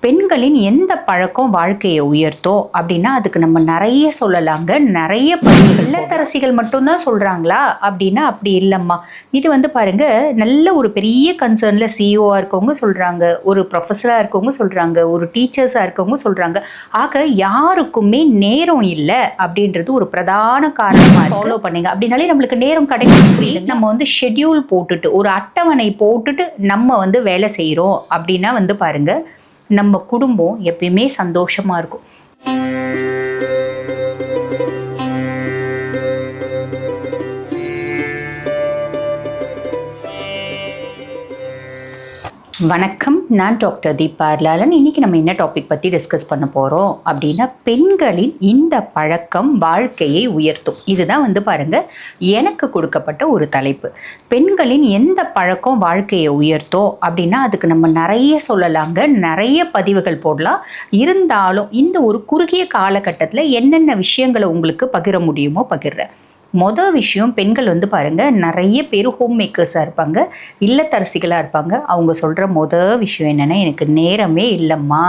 பெண்களின் எந்த பழக்கம் வாழ்க்கையை உயர்த்தோ அப்படின்னா அதுக்கு நம்ம நிறைய சொல்லலாங்க. நிறைய இல்லத்தரசிகள் மட்டும்தான் சொல்கிறாங்களா அப்படின்னா அப்படி இல்லைம்மா. இது வந்து பாருங்க, நல்ல ஒரு பெரிய கன்சர்னில் சிஇஓவாக இருக்கவங்க சொல்கிறாங்க, ஒரு ப்ரொஃபஸராக இருக்கவங்க சொல்கிறாங்க, ஒரு டீச்சர்ஸாக இருக்கவங்க சொல்கிறாங்க. ஆக யாருக்குமே நேரம் இல்லை அப்படின்றது ஒரு பிரதான காரணமாக ஃபாலோ பண்ணுங்க. அப்படின்னாலே நம்மளுக்கு நேரம் கிடைக்கும். நம்ம வந்து ஷெட்யூல் போட்டுட்டு ஒரு அட்டவணை போட்டுட்டு நம்ம வந்து வேலை செய்கிறோம் அப்படின்னா வந்து பாருங்க, நம்ம குடும்பம் எப்பயுமே சந்தோஷமா இருக்கும். வணக்கம், நான் டாக்டர் தீபா லாலன். இன்னைக்கு நம்ம என்ன டாபிக் பற்றி டிஸ்கஸ் பண்ண போகிறோம் அப்படின்னா, பெண்களின் இந்த பழக்கம் வாழ்க்கையை உயர்த்தும். இதுதான் வந்து பாருங்க, எனக்கு கொடுக்கப்பட்ட ஒரு தலைப்பு. பெண்களின் எந்த பழக்கம் வாழ்க்கையை உயர்த்தோ அப்படின்னா அதுக்கு நம்ம நிறைய சொல்லலாங்க, நிறைய பதிவுகள் போடலாம். இருந்தாலும் இந்த ஒரு குறுகிய காலகட்டத்தில் என்னென்ன விஷயங்களை உங்களுக்கு பகிர முடியுமோ பகிர்றேன். மொதல் விஷயம், பெண்கள் வந்து பாருங்கள், நிறைய பேர் ஹோம் மேக்கர்ஸாக இருப்பாங்க, இல்லத்தரசிகளாக இருப்பாங்க. அவங்க சொல்கிற மொதல் விஷயம் என்னென்னா, எனக்கு நேரமே இல்லைம்மா,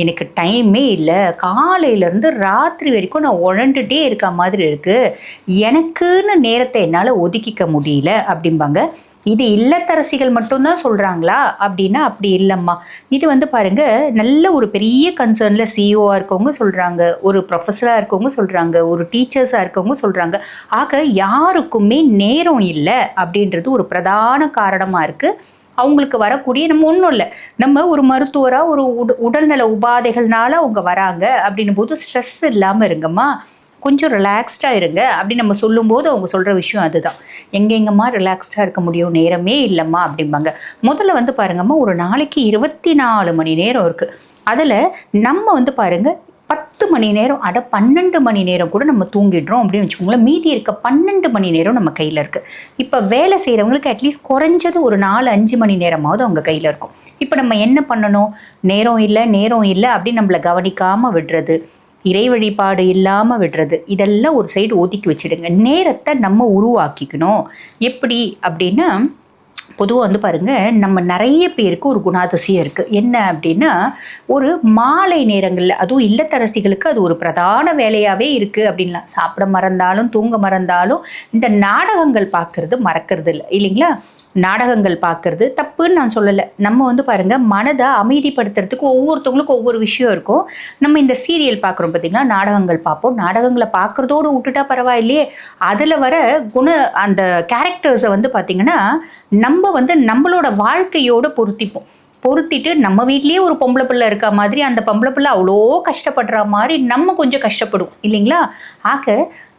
எனக்கு டைமே இல்லை, காலையிலேருந்து ராத்திரி வரைக்கும் நான் உழண்டுட்டே இருக்க மாதிரி இருக்குது, எனக்குன்னு நேரத்தை என்னால் ஒதுக்கிக்க முடியல அப்படிம்பாங்க. இது இல்லத்தரசிகள் மட்டும்தான் சொல்கிறாங்களா அப்படின்னா அப்படி இல்லைம்மா. இது வந்து பாருங்கள், நல்ல ஒரு பெரிய கன்சர்னில் சிஇஓவாக இருக்கவங்க சொல்கிறாங்க, ஒரு ப்ரொஃபஸராக இருக்கவங்க சொல்கிறாங்க, ஒரு டீச்சர்ஸாக இருக்கவங்க சொல்கிறாங்க. ஆக யாருக்குமே நேரம் இல்லை அப்படின்றது ஒரு பிரதான காரணமாக இருக்குது. அவங்களுக்கு வரக்கூடிய, நம்ம ஒன்றும் இல்லை, நம்ம ஒரு மருத்துவராக ஒரு உடல்நல உபாதைகள்னால அவங்க வராங்க அப்படின்னும் போது ஸ்ட்ரெஸ் இல்லாமல் இருங்கம்மா, கொஞ்சம் ரிலாக்ஸ்டாக இருங்க அப்படின்னு நம்ம சொல்லும்போது அவங்க சொல்கிற விஷயம் அதுதான். எங்கெங்கம்மா ரிலாக்ஸ்டாக இருக்க முடியும், நேரமே இல்லைம்மா அப்படிம்பாங்க. முதல்ல வந்து பாருங்கம்மா, ஒரு நாளைக்கு 24 மணி நேரம் இருக்குது. அதில் நம்ம வந்து பாருங்கள் 10 மணி நேரம் 12 மணி நேரம் கூட நம்ம தூங்கிடுறோம் அப்படின்னு வச்சுக்கோங்களேன். மீதி இருக்க 12 மணி நேரம் நம்ம கையில் இருக்குது. இப்போ வேலை செய்கிறவங்களுக்கு அட்லீஸ்ட் குறைஞ்சது ஒரு 4-5 மணி நேரமாவது அவங்க கையில் இருக்கும். இப்போ நம்ம என்ன பண்ணணும், நேரம் இல்லை அப்படின்னு நம்மளை கவனிக்காமல் விடுறது, இறை வழிபாடு இல்லாமல் விடுறது, இதெல்லாம் ஒரு சைடு ஒதுக்கி வச்சுடுங்க. நேரத்தை நம்ம உருவாக்கிக்கணும். எப்படி அப்படின்னா, பொதுவாக வந்து பாருங்கள், நம்ம நிறைய பேருக்கு ஒரு குணாதிசயம் இருக்குது. என்ன அப்படின்னா, ஒரு மாலை நேரங்களில், அதுவும் இல்லத்தரசிகளுக்கு அது ஒரு பிரதான வேலையாகவே இருக்குது அப்படின்லாம். சாப்பிட மறந்தாலும் தூங்க மறந்தாலும் இந்த நாடகங்கள் பார்க்குறது மறக்கிறது இல்லை, இல்லைங்களா? நாடகங்கள் பார்க்குறது தப்புன்னு நான் சொல்லலை. நம்ம வந்து பாருங்கள், மனதை அமைதிப்படுத்துறதுக்கு ஒவ்வொருத்தவங்களுக்கும் ஒவ்வொரு விஷயம் இருக்கும். நம்ம இந்த சீரியல் பார்க்குறோம் பார்த்திங்களா, நாடகங்கள் பார்ப்போம். நாடகங்களை பார்க்குறதோடு விட்டுட்டா பரவாயில்லையே, அதில் வர அந்த கேரக்டர்ஸை வந்து பார்த்திங்கன்னா நம்ம வந்து நம்மளோட வாழ்க்கையோடு பொருத்திட்டு நம்ம வீட்லேயே ஒரு பொம்பளை பிள்ளை இருக்க மாதிரி அந்த பொம்பளை பிள்ளை அவ்வளோ கஷ்டப்படுற மாதிரி நம்ம கொஞ்சம் கஷ்டப்படுவோம், இல்லைங்களா? ஆக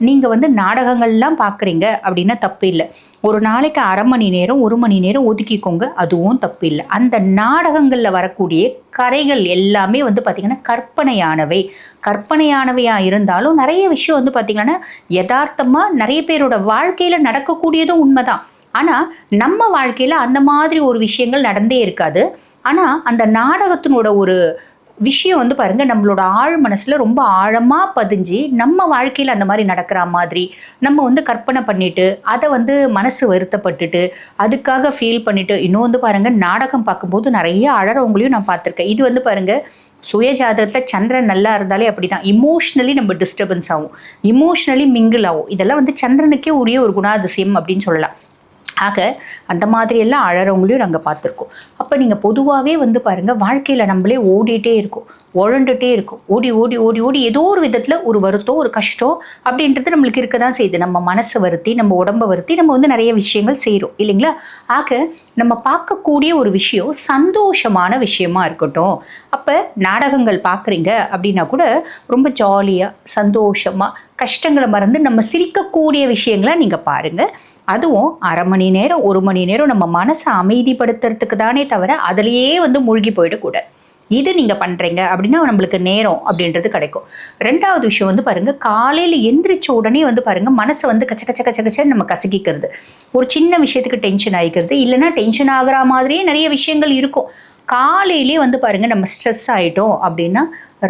நீங்கள் வந்து நாடகங்கள்லாம் பார்க்குறீங்க அப்படின்னா தப்பு இல்லை. ஒரு நாளைக்கு 1/2 மணி நேரம் 1 மணி நேரம் ஒதுக்கிக்கோங்க, அதுவும் தப்பு இல்லை. அந்த நாடகங்களில் வரக்கூடிய கதைகள் எல்லாமே வந்து பார்த்திங்கன்னா கற்பனையானவையாக இருந்தாலும் நிறைய விஷயம் வந்து பார்த்திங்கன்னா யதார்த்தமாக நிறைய பேரோட வாழ்க்கையில் நடக்கக்கூடியதும் உண்மைதான். ஆனால் நம்ம வாழ்க்கையில் அந்த மாதிரி ஒரு விஷயங்கள் நடந்தே இருக்காது. ஆனால் அந்த நாடகத்தினோட ஒரு விஷயம் வந்து பாருங்கள், நம்மளோட ஆழ் மனசில் ரொம்ப ஆழமாக பதிஞ்சு நம்ம வாழ்க்கையில் அந்த மாதிரி நடக்கிற மாதிரி நம்ம வந்து கற்பனை பண்ணிவிட்டு அதை வந்து மனசு வருத்தப்பட்டுட்டு அதுக்காக ஃபீல் பண்ணிவிட்டு, இன்னும் வந்து பாருங்கள், நாடகம் பார்க்கும்போது நிறைய அழறவங்களையும் நான் பார்த்துருக்கேன். இது வந்து பாருங்கள், சுயஜாதகத்தில் சந்திரன் நல்லா இருந்தாலே அப்படி தான், இமோஷ்னலி நம்ம டிஸ்டர்பன்ஸ் ஆகும், இமோஷ்னலி மிங்கிள் ஆகும். இதெல்லாம் வந்து சந்திரனுக்கே உரிய ஒரு குணாதிசயம் அப்படின்னு சொல்லலாம். ஆக அந்த மாதிரியெல்லாம் அழறவங்களையும் நாங்கள் பார்த்துருக்கோம். அப்போ நீங்கள் பொதுவாகவே வந்து பாருங்கள், வாழ்க்கையில் நம்மளே ஓடிட்டே இருக்கோம், உழண்டுட்டே இருக்கும், ஓடி ஓடி ஓடி ஓடி ஏதோ ஒரு விதத்தில் ஒரு வருத்தம் ஒரு கஷ்டம் அப்படின்றது நம்மளுக்கு இருக்க தான் செய்யுது. நம்ம மனசை வருத்தி நம்ம உடம்பை வருத்தி நம்ம வந்து நிறைய விஷயங்கள் செய்கிறோம், இல்லைங்களா? ஆக நம்ம பார்க்கக்கூடிய ஒரு விஷயம் சந்தோஷமான விஷயமா இருக்கட்டும். அப்போ நாடகங்கள் பார்க்குறீங்க அப்படின்னா கூட ரொம்ப ஜாலியாக சந்தோஷமாக கஷ்டங்களை மறந்து நம்ம சிரிக்கக்கூடிய விஷயங்களை நீங்கள் பாருங்கள். அதுவும் 1/2 மணி நேரம் 1 மணி நேரம் நம்ம மனசை அமைதிப்படுத்துறதுக்கு தானே தவிர அதிலேயே வந்து மூழ்கி போயிடக்கூடாது. இது நீங்கள் பண்ணுறீங்க அப்படின்னா நம்மளுக்கு நேரம் அப்படின்றது கிடைக்கும். 2வது விஷயம் வந்து பாருங்கள், காலையில் எந்திரிச்ச உடனே வந்து பாருங்கள், மனசை வந்து கச்சன்னு நம்ம கசக்கிக்கிறது, ஒரு சின்ன விஷயத்துக்கு டென்ஷன் ஆகிக்கிறது, இல்லைன்னா டென்ஷன் ஆகிற மாதிரியே நிறைய விஷயங்கள் இருக்கும். காலையிலே வந்து பாருங்கள், நம்ம ஸ்ட்ரெஸ் ஆகிட்டோம் அப்படின்னா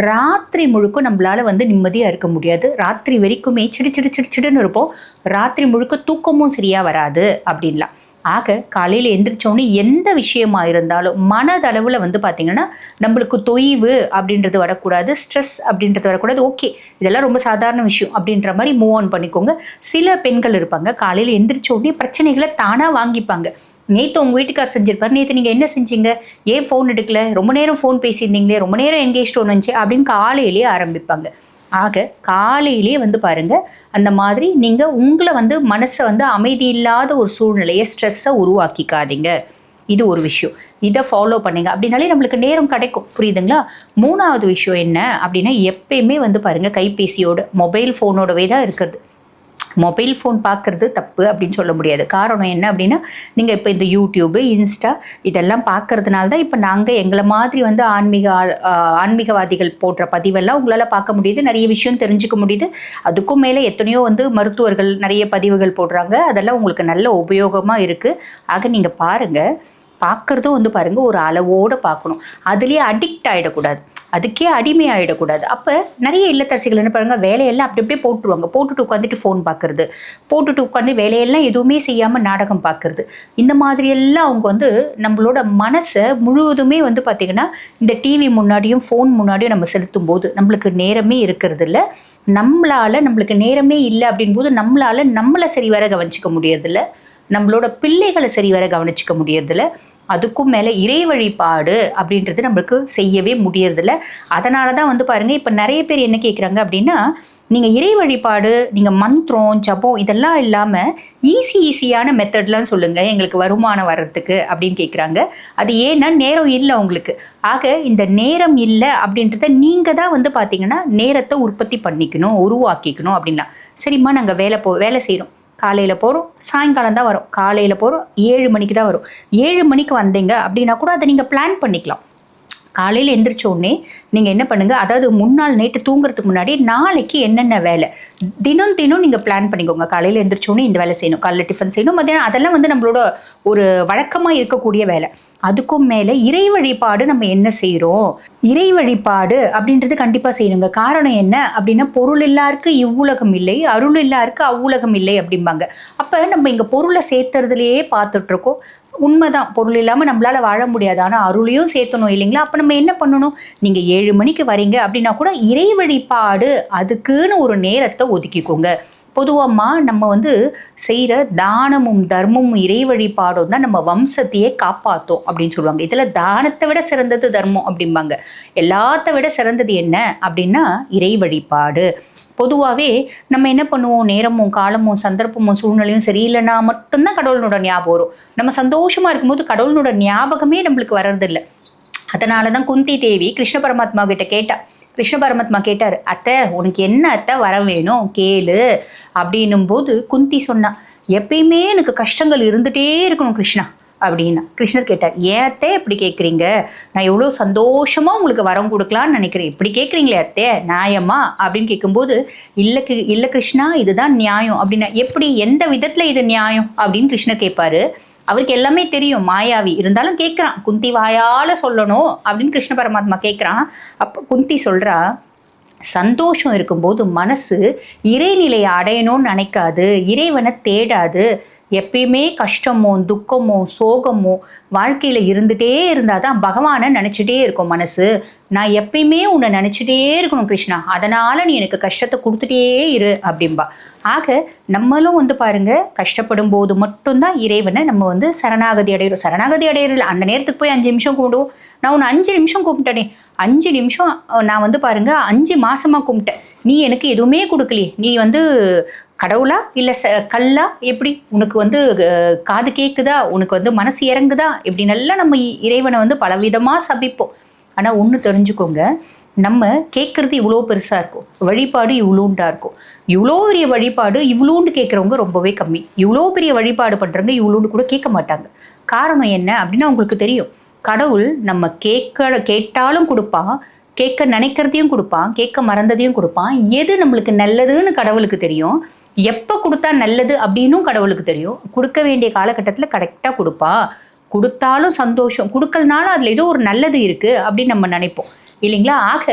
ராத்திரி முழுக்க நம்மளால் வந்து நிம்மதியாக இருக்க முடியாது. ராத்திரி வரைக்குமே சிடுன்னு இருப்போம். ராத்திரி முழுக்க தூக்கமும் சரியாக வராது அப்படின்லாம். ஆக காலையில் எந்திரிச்சோடனே எந்த விஷயமா இருந்தாலும் மனதளவில் வந்து பார்த்திங்கன்னா நம்மளுக்கு தொய்வு அப்படின்றது வரக்கூடாது, ஸ்ட்ரெஸ் அப்படின்றது வரக்கூடாது. ஓகே, இதெல்லாம் ரொம்ப சாதாரண விஷயம் அப்படின்ற மாதிரி மூவ் ஆன் பண்ணிக்கோங்க. சில பெண்கள் இருப்பாங்க காலையில் எந்திரிச்சோடனே பிரச்சனைகளை தானாக வாங்கிப்பாங்க. நேற்று உங்கள் வீட்டுக்கார் செஞ்சிருப்பார், நேற்று நீங்கள் என்ன செஞ்சீங்க, ஏன் ஃபோன் எடுக்கல, ரொம்ப நேரம் ஃபோன் பேசியிருந்தீங்களே, ரொம்ப நேரம் எங்கேஜ் ஒன்று அப்படின்னு காலையிலேயே ஆரம்பிப்பாங்க. ஆக காலையிலேயே வந்து பாருங்கள், அந்த மாதிரி நீங்கள் உங்களை வந்து மனசை வந்து அமைதி இல்லாத ஒரு சூழ்நிலையை, ஸ்ட்ரெஸ்ஸை உருவாக்கிக்காதீங்க. இது ஒரு விஷயம். இதை ஃபாலோ பண்ணுங்க அப்படின்னாலே நம்மளுக்கு நேரம் கிடைக்கும். புரியுதுங்களா? 3வது விஷயம் என்ன அப்படின்னா, எப்பயுமே வந்து பாருங்கள் கைபேசியோட மொபைல் ஃபோனோடவே தான் இருக்கிறது. மொபைல் ஃபோன் பார்க்குறது தப்பு அப்படின்னு சொல்ல முடியாது. காரணம் என்ன அப்படின்னா, நீங்கள் இப்போ இந்த யூடியூபு, இன்ஸ்டா இதெல்லாம் பார்க்கறதுனால தான் இப்போ நாங்கள் எங்களை மாதிரி வந்து ஆன்மீகவாதிகள் போடுற பதிவெல்லாம் உங்களால் பார்க்க முடியுது, நிறைய விஷயம் தெரிஞ்சுக்க முடியுது. அதுக்கும் மேலே எத்தனையோ வந்து மருத்துவர்கள் நிறைய பதிவுகள் போடுறாங்க, அதெல்லாம் உங்களுக்கு நல்ல உபயோகமாக இருக்குது. ஆக நீங்கள் பாருங்கள், பார்க்குறதும் வந்து பாருங்கள் ஒரு அளவோடு பார்க்கணும். அதுலேயே அடிக்ட் ஆகிடக்கூடாது, அதுக்கே அடிமை ஆகிடக்கூடாது. அப்போ நிறைய இல்லத்தரசிகள் என்ன பாருங்கள், வேலையெல்லாம் அப்படி அப்படியே போட்டுருவாங்க, போட்டுட்டு உட்காந்துட்டு ஃபோன் பார்க்குறது, போட்டுட்டு உட்காந்து வேலையெல்லாம் எதுவுமே செய்யாமல் நாடகம் பார்க்குறது. இந்த மாதிரியெல்லாம் அவங்க வந்து நம்மளோட மனசை முழுவதுமே வந்து பார்த்திங்கன்னா இந்த டிவி முன்னாடியும் ஃபோன் முன்னாடியும் நம்ம செலுத்தும் போது நம்மளுக்கு நேரமே இருக்கிறது இல்லை. நம்மளுக்கு நேரமே இல்லை அப்படின்போது நம்மளை சரிவர கவனிச்சிக்க முடியறதில்ல, நம்மளோட பிள்ளைகளை சரிவர கவனிச்சிக்க முடியறதில்ல. அதுக்கும் மேலே இறை வழிபாடு அப்படின்றது நம்மளுக்கு செய்யவே முடியறதில்ல. அதனால தான் வந்து பாருங்கள், இப்போ நிறைய பேர் என்ன கேட்குறாங்க அப்படின்னா, நீங்கள் இறை வழிபாடு, நீங்கள் மந்திரம், ஜபம் இதெல்லாம் இல்லாமல் ஈஸியான மெத்தட்லாம் சொல்லுங்கள் எங்களுக்கு வருமானம் வர்றதுக்கு அப்படின்னு கேட்குறாங்க. அது ஏன்னா நேரம் இல்லை உங்களுக்கு. ஆக இந்த நேரம் இல்லை அப்படின்றத நீங்கள் தான் வந்து பார்த்திங்கன்னா நேரத்தை உற்பத்தி பண்ணிக்கணும், உருவாக்கிக்கணும் அப்படின்னா. சரிம்மா, நாங்கள் வேலை செய்கிறோம், காலையில் போகிறோம், சாயங்காலம் தான் வரும், காலையில் போகிறோம் 7 மணிக்கு தான் வரும், 7 மணிக்கு வந்தீங்க அப்படின்னா கூட அதை நீங்கள் பிளான் பண்ணிக்கலாம். காலையில் எந்திரிச்சோடனே நீங்கள் என்ன பண்ணுங்கள், அதாவது முன்னாள் நைட்டு தூங்குறதுக்கு முன்னாடி நாளைக்கு என்னென்ன வேலை தினம் நீங்கள் பிளான் பண்ணிக்கோங்க. காலையில் எந்திரிச்சோடனே இந்த வேலை செய்யணும், காலையில் டிஃபன் செய்யணும், மதியானம், அதெல்லாம் வந்து நம்மளோட ஒரு வழக்கமாக இருக்கக்கூடிய வேலை. அதுக்கும் மேலே இறை வழிபாடு நம்ம என்ன செய்கிறோம், இறை வழிபாடு அப்படின்றது கண்டிப்பாக செய்யணுங்க. காரணம் என்ன அப்படின்னா, பொருள் இல்லாருக்கு இவ்வுலகம் இல்லை, அருள் இல்லாருக்கு அவ்வுலகம் இல்லை அப்படிம்பாங்க. அப்போ நம்ம இங்கே பொருளை சேர்த்துறதுலையே பார்த்துட்ருக்கோம். உண்மைதான், பொருள் இல்லாமல் நம்மளால் வாழ முடியாது, ஆனால் அருளையும் சேர்த்தணும் இல்லைங்களா? அப்போ நம்ம என்ன பண்ணணும், நீங்கள் 7 மணிக்கு வரீங்க அப்படின்னா கூட இறை வழிபாடு அதுக்குன்னு ஒரு நேரத்தை ஒதுக்கிக்கோங்க. பொதுவாக நம்ம வந்து செய்கிற தானமும் தர்மமும் இறை வழிபாடும் தான் நம்ம வம்சத்தையே காப்பாற்றும் அப்படின்னு சொல்லுவாங்க. இதில் தானத்தை விட சிறந்தது தர்மம் அப்படிம்பாங்க. எல்லாத்த விட சிறந்தது என்ன அப்படின்னா இறை வழிபாடு. பொதுவாகவே நம்ம என்ன பண்ணுவோம், நேரமும் காலமும் சந்தர்ப்பமும் சூழ்நிலையும் சரியில்லைன்னா மட்டும்தான் கடவுளோட ஞாபகம் வரும். நம்ம சந்தோஷமாக இருக்கும்போது கடவுளோட ஞாபகமே நம்மளுக்கு வர்றதில்லை. அதனால தான் குந்தி தேவி கிருஷ்ண பரமாத்மா கிட்ட கேட்டா. கிருஷ்ண பரமாத்மா கேட்டார், அத்தை உனக்கு என்ன அத்தை வர வேணும் கேளு அப்படின்னும் போது குந்தி சொன்னா, எப்பயுமே எனக்கு கஷ்டங்கள் இருந்துகிட்டே இருக்கணும் கிருஷ்ணா அப்படின்னா. கிருஷ்ணர் கேட்டார், ஏன் அத்தை இப்படி கேட்குறீங்க, நான் எவ்வளோ சந்தோஷமாக உங்களுக்கு வரம் கொடுக்கலான்னு நினைக்கிறேன், இப்படி கேட்குறீங்களே அத்தை நியாயமா அப்படின்னு கேட்கும்போது, இல்லை கிருஷ்ணா இதுதான் நியாயம் அப்படின்னா. எப்படி, எந்த விதத்தில் இது நியாயம் அப்படின்னு கிருஷ்ணர் கேட்பாரு. அவருக்கு எல்லாமே தெரியும், மாயாவி இருந்தாலும் கேட்குறான், குந்தி வாயால் சொல்லணும் அப்படின்னு கிருஷ்ண பரமாத்மா கேட்குறான். அப்போ குந்தி சொல்கிறா, சந்தோஷம் இருக்கும்போது மனசு இறைநிலையை அடையணும்னு நினைக்காது, இறைவனை தேடாது. எப்பயுமே கஷ்டமோ துக்கமோ சோகமோ வாழ்க்கையில் இருந்துகிட்டே இருந்தால் தான் பகவானை நினச்சிட்டே இருக்கும் மனசு. நான் எப்பயுமே உன்னை நினச்சிட்டே இருக்கணும் கிருஷ்ணா, அதனால் நீ எனக்கு கஷ்டத்தை கொடுத்துட்டே இரு அப்படின்பா. ஆக நம்மளும் வந்து பாருங்கள், கஷ்டப்படும் போது மட்டும்தான் இறைவனை நம்ம வந்து சரணாகதி அடைகிறோம். சரணாகதி அடையிறதில்ல, அந்த நேரத்துக்கு போய் 5 நிமிஷம் கூப்பிடுவோம். நான் உன்னை 5 நிமிஷம் கூப்பிட்டேனே, 5 நிமிஷம் நான் வந்து பாருங்கள் 5 மாதமாக கும்பிட்டேன், நீ எனக்கு எதுவுமே கொடுக்கலையே, நீ வந்து கடவுளா இல்லை கல்லா, எப்படி உனக்கு வந்து காது கேட்குதா, உனக்கு வந்து மனசு இறங்குதா, இப்படின்னெல்லாம் நம்ம இறைவனை வந்து பலவிதமாக சபிப்போம். ஆனால் ஒன்று தெரிஞ்சுக்கோங்க, நம்ம கேட்குறது இவ்வளோ பெருசாக இருக்கும், வழிபாடு இவ்வளோண்டா இருக்கும். இவ்வளோ பெரிய வழிபாடு இவ்வளோண்டு கேட்குறவங்க ரொம்பவே கம்மி. இவ்வளோ பெரிய வழிபாடு பண்ணுறவங்க இவ்வளோண்டு கூட கேட்க மாட்டாங்க. காரணம் என்ன அப்படின்னா, உங்களுக்கு தெரியும், கடவுள் நம்ம கேட்டாலும் கொடுப்பான், கேட்க நினைக்கிறதையும் கொடுப்பான், கேட்க மறந்ததையும் கொடுப்பான். எது நம்மளுக்கு நல்லதுன்னு கடவுளுக்கு தெரியும், எப்போ கொடுத்தா நல்லது அப்படின்னும் கடவுளுக்கு தெரியும். கொடுக்க வேண்டிய காலகட்டத்தில் கரெக்டாக கொடுப்பான். கொடுத்தாலும் சந்தோஷம், கொடுக்கலனாலும் அதில் ஏதோ ஒரு நல்லது இருக்குது அப்படின்னு நம்ம நினைப்போம் இல்லைங்களா? ஆக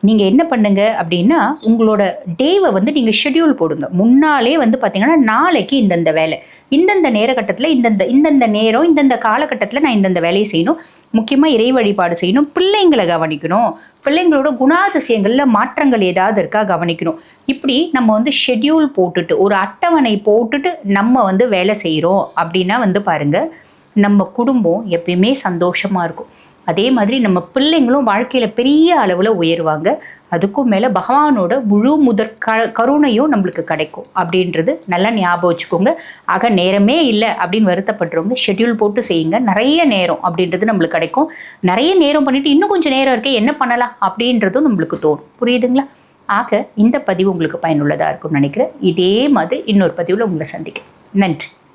நீங்கள் என்ன பண்ணுங்க அப்படின்னா, உங்களோட டேவை வந்து நீங்கள் ஷெட்யூல் போடுங்க. முன்னாலே வந்து பார்த்தீங்கன்னா, நாளைக்கு இந்தந்த வேலை, இந்தந்த நேரகட்டத்தில் இந்தந்த நேரம் இந்தந்த காலகட்டத்தில் நான் இந்தந்த வேலையை செய்யணும், முக்கியமாக இறை வழிபாடு செய்யணும், பிள்ளைங்களை கவனிக்கணும், பிள்ளைங்களோட குணாதிசயங்களில் மாற்றங்கள் ஏதாவது இருக்கா கவனிக்கணும். இப்படி நம்ம வந்து ஷெட்யூல் போட்டுட்டு ஒரு அட்டவணை போட்டுட்டு நம்ம வந்து வேலை செய்கிறோம் அப்படின்னா வந்து பாருங்கள், நம்ம குடும்பம் எப்பயுமே சந்தோஷமாக இருக்கும். அதே மாதிரி நம்ம பிள்ளைங்களும் வாழ்க்கையில் பெரிய அளவில் உயருவாங்க. அதுக்கும் மேலே பகவானோட முழு கருணையும் நம்மளுக்கு கிடைக்கும் அப்படின்றது நல்லா ஞாபகம் வச்சுக்கோங்க. ஆக நேரமே இல்லை அப்படின்னு வருத்தப்படுறவங்க ஷெட்யூல் போட்டு செய்யுங்க. நிறைய நேரம் அப்படின்றது நம்மளுக்கு கிடைக்கும். நிறைய நேரம் பண்ணிவிட்டு இன்னும் கொஞ்சம் நேரம் இருக்கே என்ன பண்ணலாம் அப்படின்றதும் நம்மளுக்கு தோணும். புரியுதுங்களா? ஆக இந்த பதிவு உங்களுக்கு பயனுள்ளதாக இருக்கும்னு நினைக்கிறேன். இதே மாதிரி இன்னொரு பதிவில் உங்களை சந்திக்கிறேன். நன்றி.